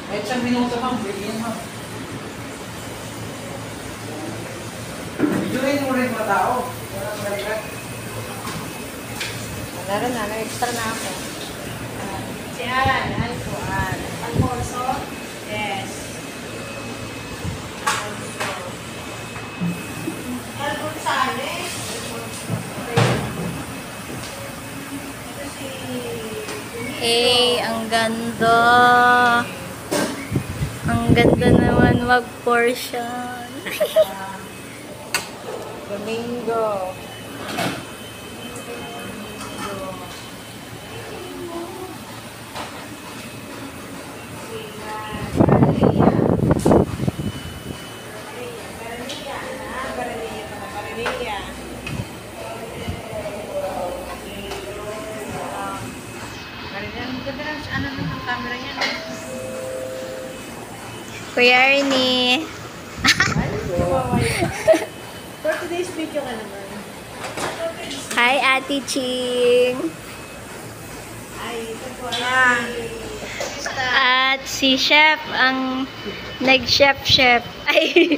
Kahit isang minuto ma'am, bigyan ma'am. Videoin mo rin mga tao. Meron na, extra na ako. Si Alan, po, Alfonso? Yes. Gonzales. Hey, ang ganda. Ang ganda naman mag-portion. Domingo. Kuya Ernie. For today's video ka naman. Hi, Ate Ching. Ay, ito po At si Chef, ang nag-chef-chef. Ay.